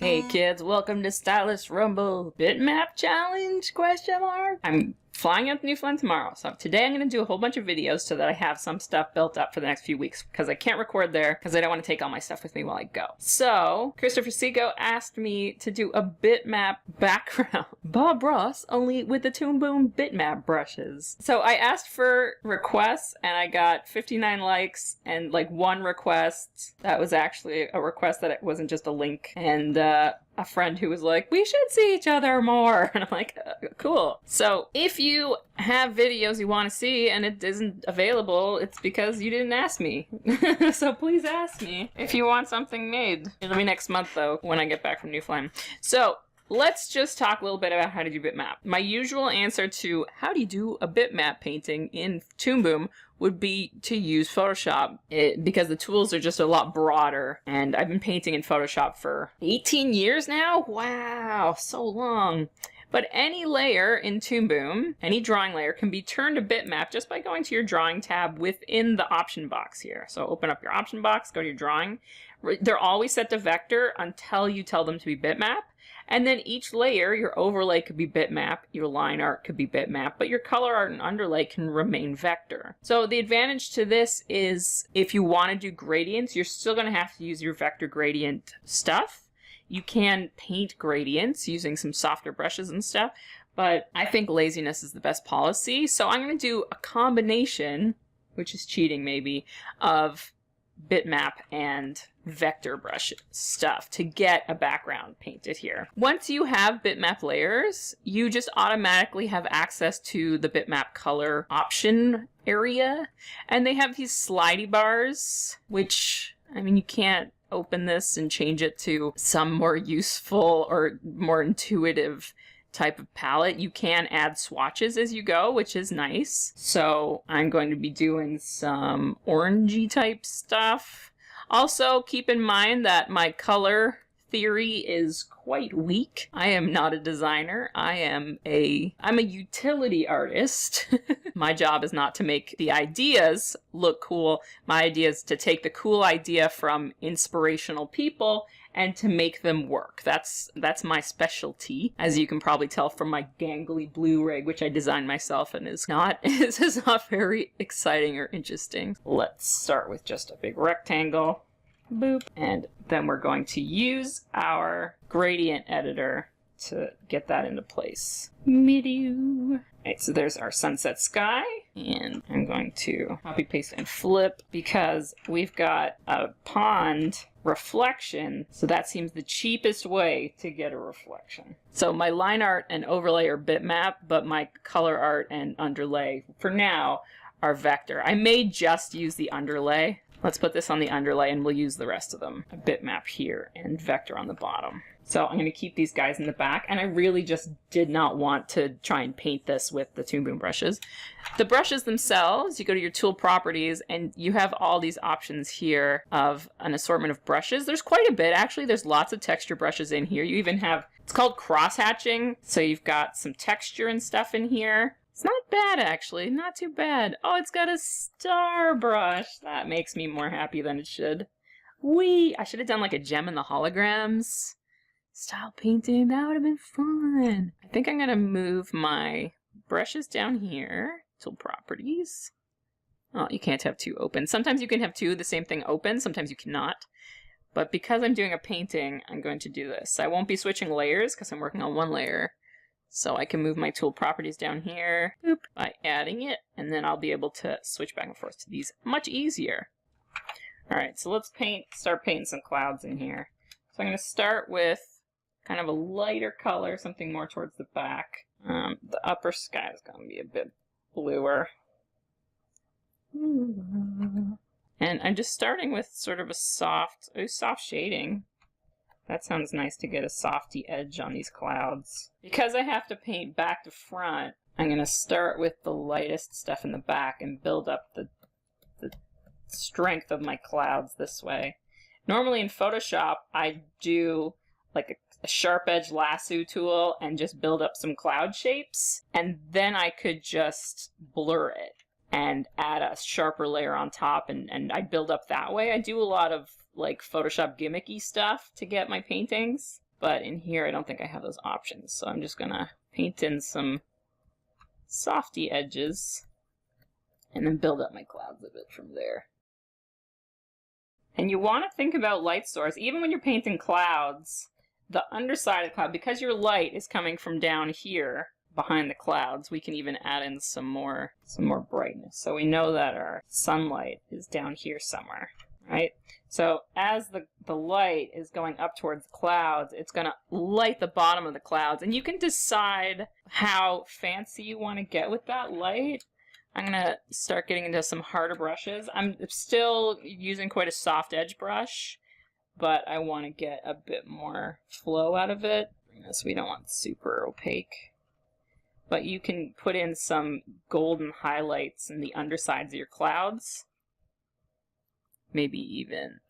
Hey kids, welcome to Stylus Rumble Bitmap Challenge, question mark? I'm flying out to Newfoundland tomorrow, so today I'm going to do a whole bunch of videos so that I have some stuff built up for the next few weeks, because I can't record there, because I don't want to take all my stuff with me while I go. So, Christopher Seco asked me to do a bitmap background. Bob Ross, only with the toonboom bitmap brushes. So I asked for requests, and I got 59 likes, and like one request that was actually a request that it wasn't just a link, and a friend who was like, we should see each other more. And I'm like, cool. So if you have videos you want to see and it isn't available, it's because you didn't ask me. So please ask me if you want something made. It'll be next month though, when I get back from Newfoundland. So let's just talk a little bit about how to do bitmap. My usual answer to how do you do a bitmap painting in toonboom would be to use Photoshop because the tools are just a lot broader, and I've been painting in Photoshop for 18 years now? Wow, so long. But any layer in toonboom, any drawing layer, can be turned to bitmap just by going to your drawing tab within the option box here. So open up your option box, go to your drawing. They're always set to vector until you tell them to be bitmap. And then each layer, your overlay could be bitmap, your line art could be bitmap, but your color art and underlay can remain vector. So the advantage to this is if you want to do gradients, you're still going to have to use your vector gradient stuff. You can paint gradients using some softer brushes and stuff, but I think laziness is the best policy. So I'm going to do a combination, which is cheating maybe, of bitmap and vector brush stuff to get a background painted here. Once you have bitmap layers, you just automatically have access to the bitmap color option area, and they have these slidey bars, which, I mean, you can't open this and change it to some more useful or more intuitive type of palette. You can add swatches as you go, which is nice. So I'm going to be doing some orangey type stuff. Also, keep in mind that my color theory is quite weak. I am not a designer. I'm a utility artist. My job is not to make the ideas look cool. My idea is to take the cool idea from inspirational people and to make them work. That's my specialty, as you can probably tell from my gangly blue rig, which I designed myself and is not very exciting or interesting. Let's start with just a big rectangle. Boop. And then we're going to use our gradient editor to get that into place. Alright, so there's our sunset sky, and I'm going to copy, paste, and flip because we've got a pond reflection, so that seems the cheapest way to get a reflection. So my line art and overlay are bitmap, but my color art and underlay, for now, are vector. I may just use the underlay. Let's put this on the underlay and we'll use the rest of them. A bitmap here and vector on the bottom. So I'm going to keep these guys in the back, and I really just did not want to try and paint this with the toonboom brushes. The brushes themselves, you go to your tool properties and you have all these options here of an assortment of brushes. There's quite a bit, actually. There's lots of texture brushes in here. You even have, it's called cross hatching. So you've got some texture and stuff in here. It's not bad, actually. Not too bad. Oh, it's got a star brush. That makes me more happy than it should. Whee! I should have done like a gem in the holograms style painting. That would have been fun. I think I'm going to move my brushes down here. Tool properties. Oh, you can't have two open. Sometimes you can have two of the same thing open. Sometimes you cannot. But because I'm doing a painting, I'm going to do this. I won't be switching layers because I'm working on one layer. So I can move my tool properties down here by adding it, and then I'll be able to switch back and forth to these much easier. Alright, so let's start painting some clouds in here. So I'm going to start with kind of a lighter color, something more towards the back. The upper sky is going to be a bit bluer. And I'm just starting with sort of a soft shading. That sounds nice to get a softy edge on these clouds. Because I have to paint back to front, I'm going to start with the lightest stuff in the back and build up the strength of my clouds this way. Normally in Photoshop, I do like a sharp edge lasso tool and just build up some cloud shapes, and then I could just blur it and add a sharper layer on top, and I build up that way. I do a lot of like Photoshop gimmicky stuff to get my paintings. But in here, I don't think I have those options. So I'm just gonna paint in some softy edges and then build up my clouds a bit from there. And you want to think about light source. Even when you're painting clouds, the underside of the cloud, because your light is coming from down here behind the clouds, we can even add in some more brightness. So we know that our sunlight is down here somewhere, right? So as the light is going up towards the clouds, it's going to light the bottom of the clouds. And you can decide how fancy you want to get with that light. I'm going to start getting into some harder brushes. I'm still using quite a soft edge brush, but I want to get a bit more flow out of it. So we don't want super opaque. But you can put in some golden highlights in the undersides of your clouds. Maybe even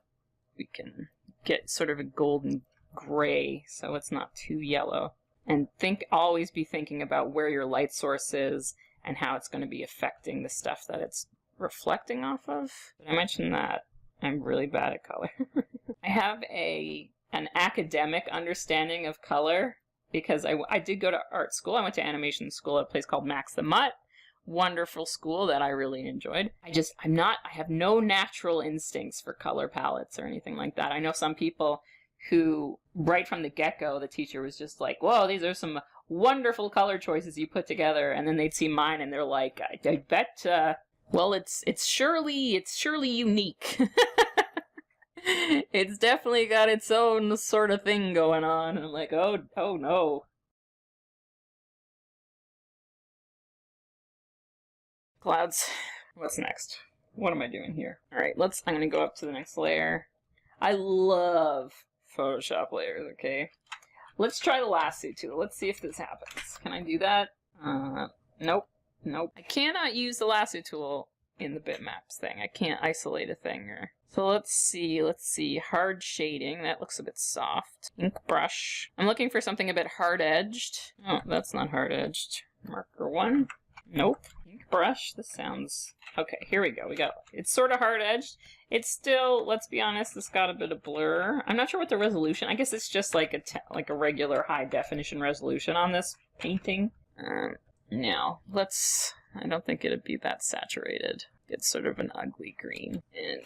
we can get sort of a golden gray so it's not too yellow. And always be thinking about where your light source is and how it's going to be affecting the stuff that it's reflecting off of. Did I mention that I'm really bad at color? I have an academic understanding of color because I did go to art school. I went to animation school at a place called Max the Mutt. Wonderful school that I really enjoyed. I have no natural instincts for color palettes or anything like that. I know some people who, right from the get-go, the teacher was just like, whoa, these are some wonderful color choices you put together, and then they'd see mine and they're like, I bet, well, it's surely unique. It's definitely got its own sort of thing going on. And I'm like, oh no. Clouds. What's next? What am I doing here? All right, I'm gonna go up to the next layer. I love Photoshop layers, okay? Let's try the lasso tool. Let's see if this happens. Can I do that? Nope. I cannot use the lasso tool in the bitmaps thing. I can't isolate a thing. So let's see. Hard shading. That looks a bit soft. Ink brush. I'm looking for something a bit hard-edged. Oh, that's not hard-edged. Marker 1. Nope. Ink brush. This sounds... Okay, here we go. It's sort of hard-edged. It's still, let's be honest, it's got a bit of blur. I'm not sure what the resolution... I guess it's just like a regular high-definition resolution on this painting. Now, I don't think it'd be that saturated. It's sort of an ugly green. And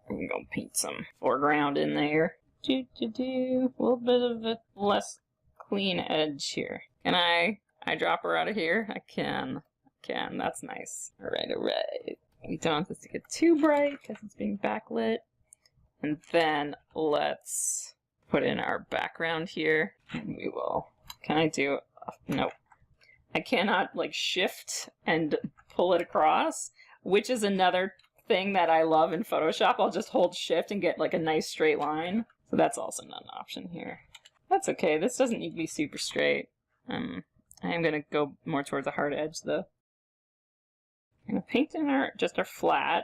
I'm going to paint some foreground in there. A little bit of a less clean edge here. Can I drop her out of here? I can. That's nice. Alright. We don't want this to get too bright because it's being backlit. And then let's put in our background here. And we will... Can I do... Nope. I cannot, shift and pull it across, which is another thing that I love in Photoshop. I'll just hold shift and get, a nice straight line. So that's also not an option here. That's okay. This doesn't need to be super straight. I am going to go more towards a hard edge, though. I'm going to paint in our flat.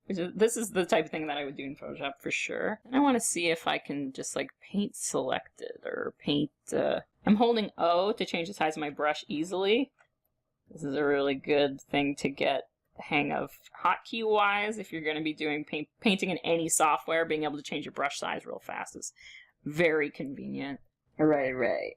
This is the type of thing that I would do in Photoshop for sure. And I want to see if I can just paint selected or paint... I'm holding O to change the size of my brush easily. This is a really good thing to get the hang of hotkey-wise. If you're going to be doing painting in any software, being able to change your brush size real fast is very convenient. Right.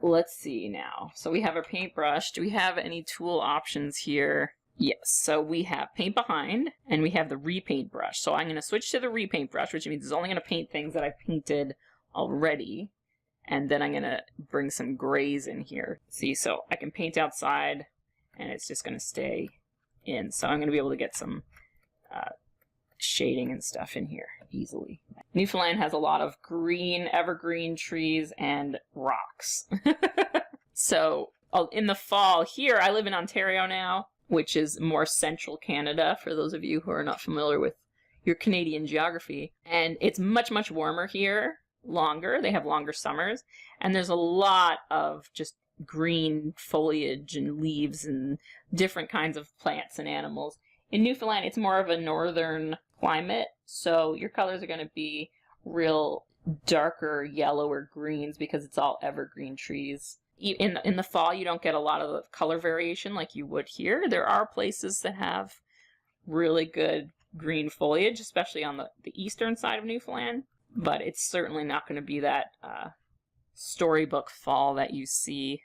Let's see now. So we have our paintbrush. Do we have any tool options here? Yes, so we have paint behind, and we have the repaint brush. So I'm going to switch to the repaint brush, which means it's only going to paint things that I've painted already. And then I'm going to bring some grays in here. See, so I can paint outside, and it's just going to stay in. So I'm going to be able to get some shading and stuff in here easily. Newfoundland has a lot of green, evergreen trees and rocks. So in the fall here, I live in Ontario now, which is more central Canada, for those of you who are not familiar with your Canadian geography. And it's much, much warmer here, longer. They have longer summers. And there's a lot of just green foliage and leaves and different kinds of plants and animals. In Newfoundland, it's more of a northern climate, so your colors are going to be real darker yellow or greens because it's all evergreen trees. In the fall, you don't get a lot of the color variation like you would here. There are places that have really good green foliage, especially on the eastern side of Newfoundland, but it's certainly not going to be that storybook fall that you see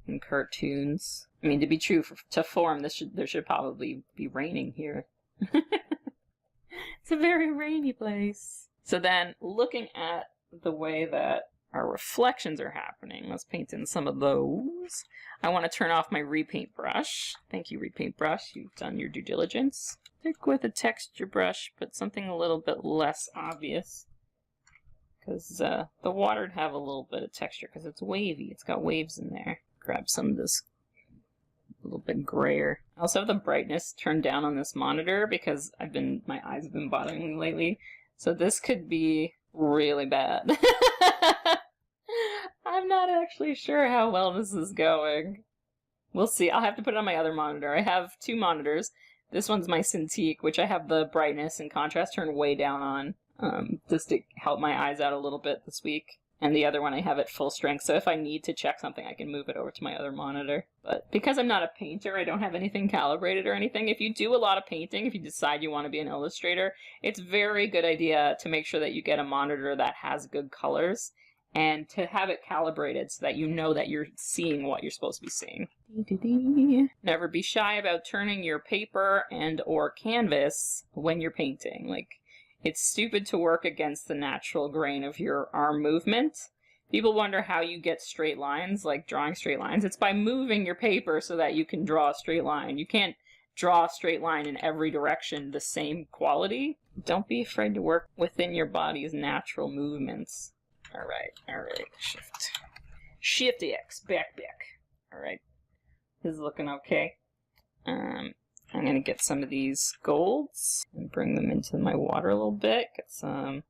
in cartoons. I mean, to be true to form, there should probably be raining here. It's a very rainy place. So then, looking at the way that our reflections are happening, let's paint in some of those. I want to turn off my repaint brush. Thank you, repaint brush. You've done your due diligence. Stick with a texture brush, but something a little bit less obvious. Because the water would have a little bit of texture, because it's wavy. It's got waves in there. Grab some of this a little bit grayer. I also have the brightness turned down on this monitor because my eyes have been bothering me lately. So this could be really bad. I'm not actually sure how well this is going. We'll see. I'll have to put it on my other monitor. I have two monitors. This one's my Cintiq, which I have the brightness and contrast turned way down on, just to help my eyes out a little bit this week. And the other one I have at full strength, so if I need to check something, I can move it over to my other monitor. But because I'm not a painter, I don't have anything calibrated or anything. If you do a lot of painting, if you decide you want to be an illustrator, it's a very good idea to make sure that you get a monitor that has good colors and to have it calibrated so that you know that you're seeing what you're supposed to be seeing. Never be shy about turning your paper and or canvas when you're painting. Like, it's stupid to work against the natural grain of your arm movement. People wonder how you get straight lines, like drawing straight lines. It's by moving your paper so that you can draw a straight line. You can't draw a straight line in every direction the same quality. Don't be afraid to work within your body's natural movements. Alright. Shift X, back. Alright. This is looking okay. I'm going to get some of these golds and bring them into my water a little bit. Get some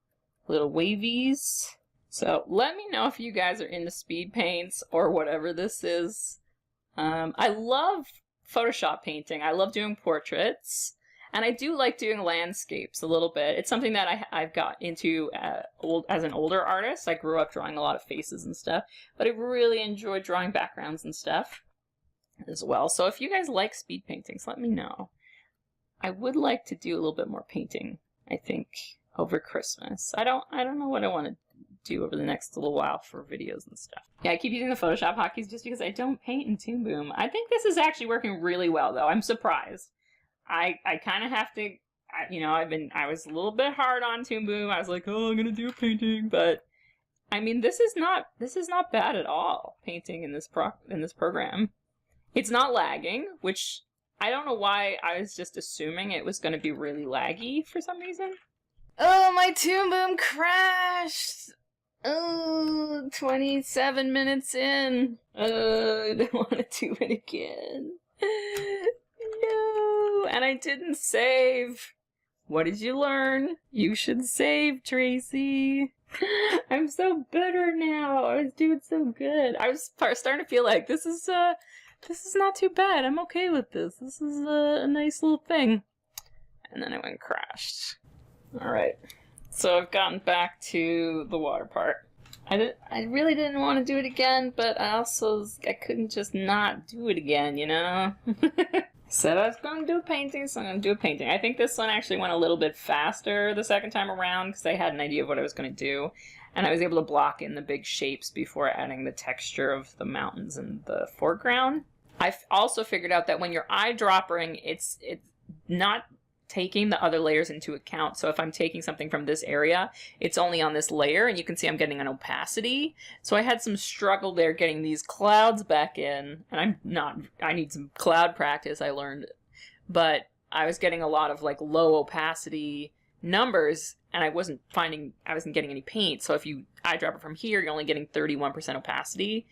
little wavies. So let me know if you guys are into speed paints or whatever this is. I love Photoshop painting. I love doing portraits. And I do like doing landscapes a little bit. It's something that I've got into as an older artist. I grew up drawing a lot of faces and stuff. But I really enjoy drawing backgrounds and stuff as well. So if you guys like speed paintings, let me know. I would like to do a little bit more painting, I think, over Christmas. I don't know what I want to do over the next little while for videos and stuff. Yeah, I keep using the Photoshop hotkeys just because I don't paint in Toon Boom. I think this is actually working really well, though. I'm surprised. I kind of have to, I was a little bit hard on Toon Boom. I was like, oh, I'm gonna do a painting, but I mean, this is not bad at all. Painting in this program. It's not lagging, which I don't know why I was just assuming it was going to be really laggy for some reason. Oh, my Toon Boom crashed! Oh, 27 minutes in. I don't want to do it again. No, and I didn't save. What did you learn? You should save, Tracy. I'm so bitter now. I was doing so good. I was starting to feel like this is not too bad. I'm okay with this. This is a nice little thing. And then it went and crashed. Alright. So I've gotten back to the water part. I really didn't want to do it again, but I couldn't just not do it again, you know? Said I was going to do a painting, so I'm going to do a painting. I think this one actually went a little bit faster the second time around because I had an idea of what I was going to do. And I was able to block in the big shapes before adding the texture of the mountains in the foreground. I've also figured out that when you're eyedropping, it's not taking the other layers into account. So if I'm taking something from this area, it's only on this layer, and you can see I'm getting an opacity. So I had some struggle there getting these clouds back in, and I need some cloud practice, I learned. But I was getting a lot of like low opacity numbers, and I wasn't getting any paint. So if you eyedrop it from here, you're only getting 31% opacity,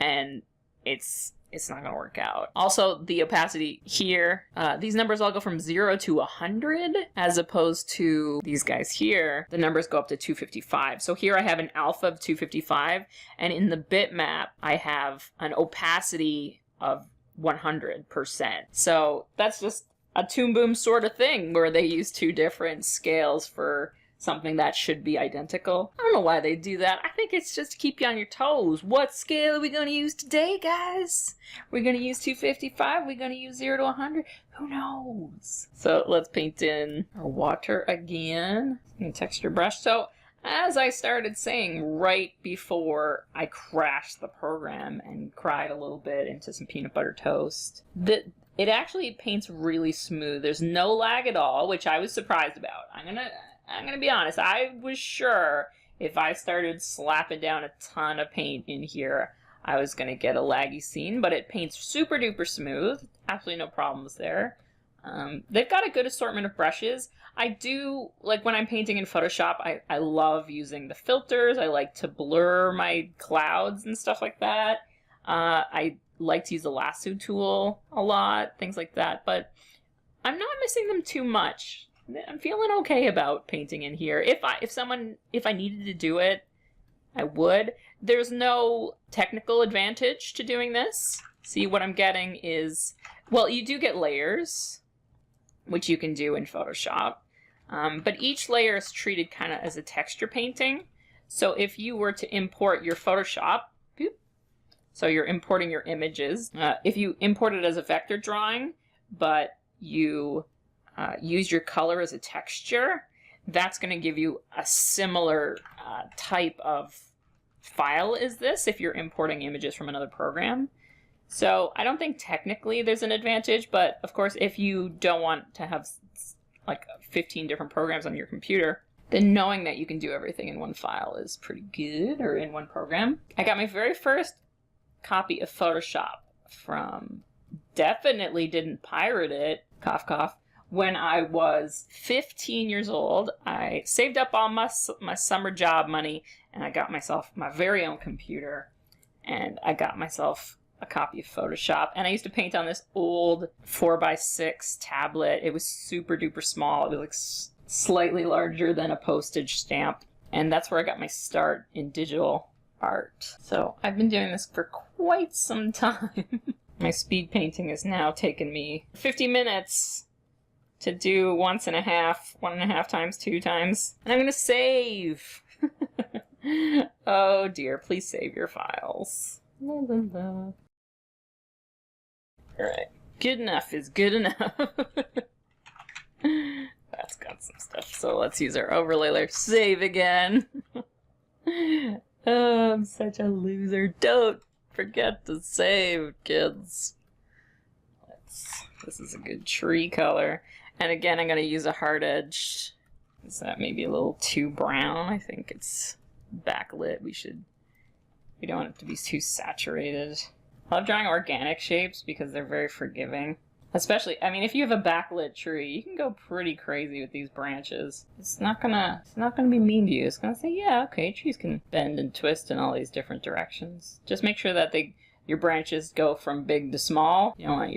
and it's not going to work out. Also, the opacity here, these numbers all go from 0 to 100, as opposed to these guys here, the numbers go up to 255. So here I have an alpha of 255, and in the bitmap, I have an opacity of 100%. So that's just a Toon Boom sort of thing, where they use two different scales for something that should be identical. I don't know why they do that. I think it's just to keep you on your toes. What scale are we going to use today, guys? We're going to use 255? We're going to use 0 to 100? Who knows? So let's paint in our water again. Texture brush. So As I started saying right before I crashed the program and cried a little bit into some peanut butter toast, it actually paints really smooth. There's no lag at all, which I was surprised about. I'm gonna be honest. I was sure if I started slapping down a ton of paint in here, I was gonna get a laggy scene, but it paints super duper smooth. Absolutely no problems there. They've got a good assortment of brushes. I do, like when I'm painting in Photoshop, I love using the filters. I like to blur my clouds and stuff like that. I like to use the lasso tool a lot, things like that, but I'm not missing them too much. I'm feeling okay about painting in here. If I needed to do it, I would. There's no technical advantage to doing this. See, what I'm getting is, well, you do get layers, which you can do in Photoshop. But each layer is treated kind of as a texture painting. So if you were to import your Photoshop, so you're importing your images, if you import it as a vector drawing, but you use your color as a texture, that's going to give you a similar type of file as this if you're importing images from another program. So I don't think technically there's an advantage, but of course if you don't want to have like 15 different programs on your computer, then knowing that you can do everything in one file is pretty good, or in one program. I got my very first copy of Photoshop from, definitely didn't pirate it, cough cough, when I was 15 years old. I saved up all my summer job money and I got myself my very own computer, and I got myself a copy of Photoshop, and I used to paint on this old 4x6 tablet. It was super duper small. It was like slightly larger than a postage stamp, and that's where I got my start in digital art. So I've been doing this for quite some time. My speed painting has now taken me 50 minutes to do 1.5 times 2 times, and I'm gonna save. Oh dear, please save your files. La, la, la. Alright, good enough is good enough. That's got some stuff, so let's use our overlay layer. Save again. Oh, I'm such a loser. Don't forget to save, kids. This is a good tree color. And again, I'm going to use a hard edge. Is that maybe a little too brown? I think it's backlit. We don't want it to be too saturated. I love drawing organic shapes because they're very forgiving. Especially, I mean, if you have a backlit tree, you can go pretty crazy with these branches. It's not gonna be mean to you. It's gonna say, yeah, okay, trees can bend and twist in all these different directions. Just make sure that your branches go from big to small. You don't want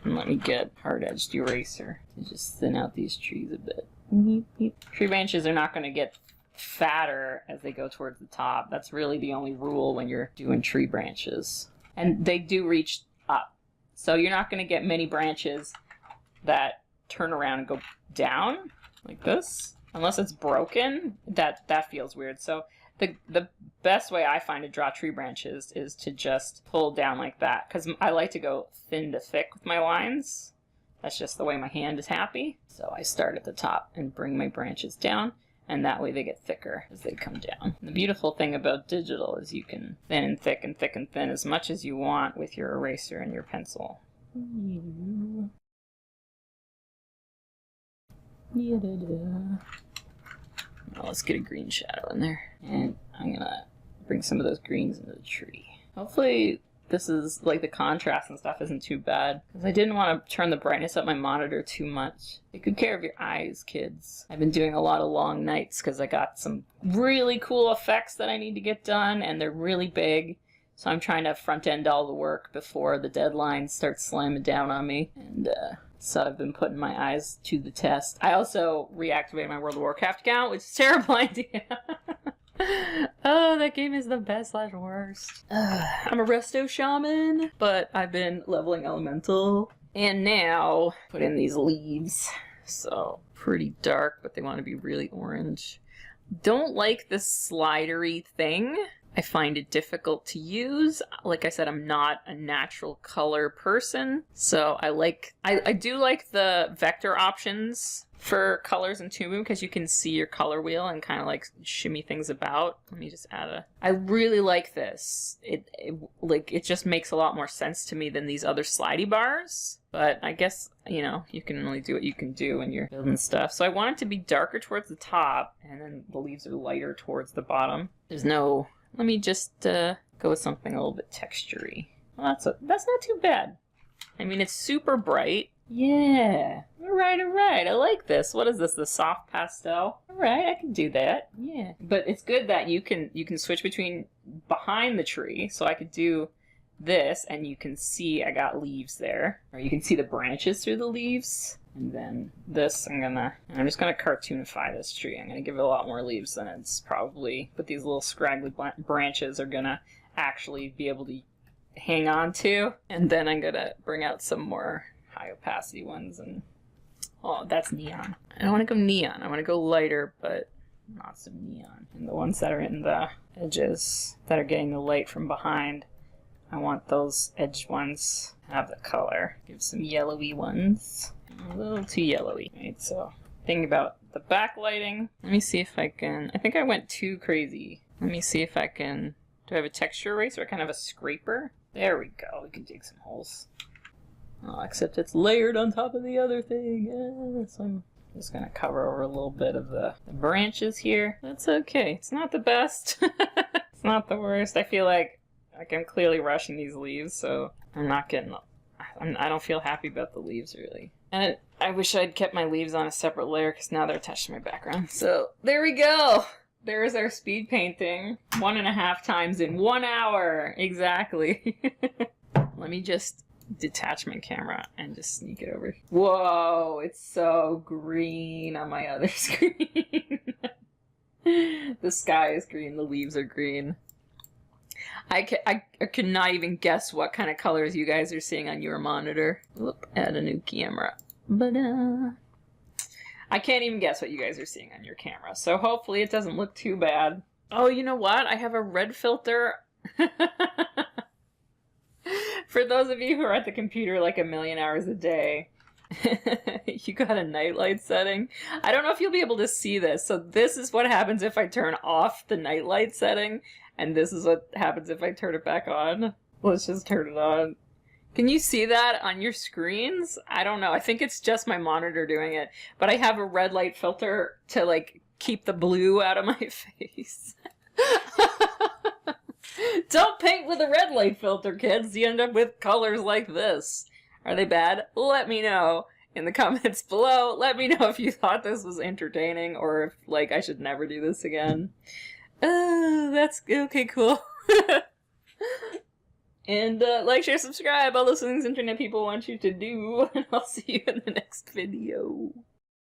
let me get hard-edged eraser to just thin out these trees a bit. Tree branches are not gonna get fatter as they go towards the top. That's really the only rule when you're doing tree branches. And they do reach up. So you're not going to get many branches that turn around and go down like this. Unless it's broken, that feels weird. So the best way I find to draw tree branches is to just pull down like that. Because I like to go thin to thick with my lines. That's just the way my hand is happy. So I start at the top and bring my branches down. And that way they get thicker as they come down. The beautiful thing about digital is you can thin and thick and thick and thin as much as you want with your eraser and your pencil. Now let's get a green shadow in there. And I'm gonna bring some of those greens into the tree. Hopefully this is, like, the contrast and stuff isn't too bad, because I didn't want to turn the brightness up my monitor too much. Take good care of your eyes, kids. I've been doing a lot of long nights because I got some really cool effects that I need to get done, and they're really big. So I'm trying to front end all the work before the deadline starts slamming down on me. And so I've been putting my eyes to the test. I also reactivated my World of Warcraft account, which is a terrible idea. Oh, that game is the best / worst. I'm a resto shaman, but I've been leveling elemental. And now, put in these leaves. So, pretty dark, but they want to be really orange. Don't like this slidery thing. I find it difficult to use. Like I said, I'm not a natural color person, so I do like the vector options for colors in toonboom because you can see your color wheel and kind of like shimmy things about. Let me just add I really like this. It just makes a lot more sense to me than these other slidey bars. But I guess, you know, you can only do what you can do when you're building stuff. So I want it to be darker towards the top, and then the leaves are lighter towards the bottom. There's no... Let me just go with something a little bit textury. Well, that's not too bad. I mean, it's super bright. Yeah. All right. I like this. What is this? The soft pastel? All right, I can do that. Yeah. But it's good that you can switch between behind the tree. So I could do this, and you can see I got leaves there. Or you can see the branches through the leaves. And then this, I'm just gonna cartoonify this tree. I'm gonna give it a lot more leaves than it's probably, but these little scraggly branches are gonna actually be able to hang on to. And then I'm gonna bring out some more high opacity ones, and oh, that's neon. I don't want to go neon. I want to go lighter, but not some neon. And the ones that are in the edges that are getting the light from behind, I want those edge ones to have the color. Give some yellowy ones. A little too yellowy. Right, so thinking about the backlighting. Let me see if I can... I think I went too crazy. Let me see if I can... Do I have a texture eraser or kind of a scraper? There we go. We can dig some holes. Oh, except it's layered on top of the other thing. So I'm just going to cover over a little bit of the branches here. That's okay. It's not the best. It's not the worst. I feel like I'm clearly rushing these leaves, so I'm not getting... I don't feel happy about the leaves, really. And I wish I'd kept my leaves on a separate layer, because now they're attached to my background. So, there we go! There's our speed painting. 1.5 times in 1 hour! Exactly. Let me just detach my camera and just sneak it over. Whoa! It's so green on my other screen. The sky is green, the leaves are green. I cannot even guess what kind of colors you guys are seeing on your monitor. Whoop, add a new camera. I can't even guess what you guys are seeing on your camera, so hopefully it doesn't look too bad. Oh, you know what? I have a red filter. For those of you who are at the computer like a million hours a day, you got a nightlight setting. I don't know if you'll be able to see this, so this is what happens if I turn off the nightlight setting. And this is what happens if I turn it back on. Let's just turn it on. Can you see that on your screens? I don't know. I think it's just my monitor doing it. But I have a red light filter to, like, keep the blue out of my face. Don't paint with a red light filter, kids. You end up with colors like this. Are they bad? Let me know in the comments below. Let me know if you thought this was entertaining or if, like, I should never do this again. That's okay, cool. And like, share, subscribe, all those things internet people want you to do, and I'll see you in the next video.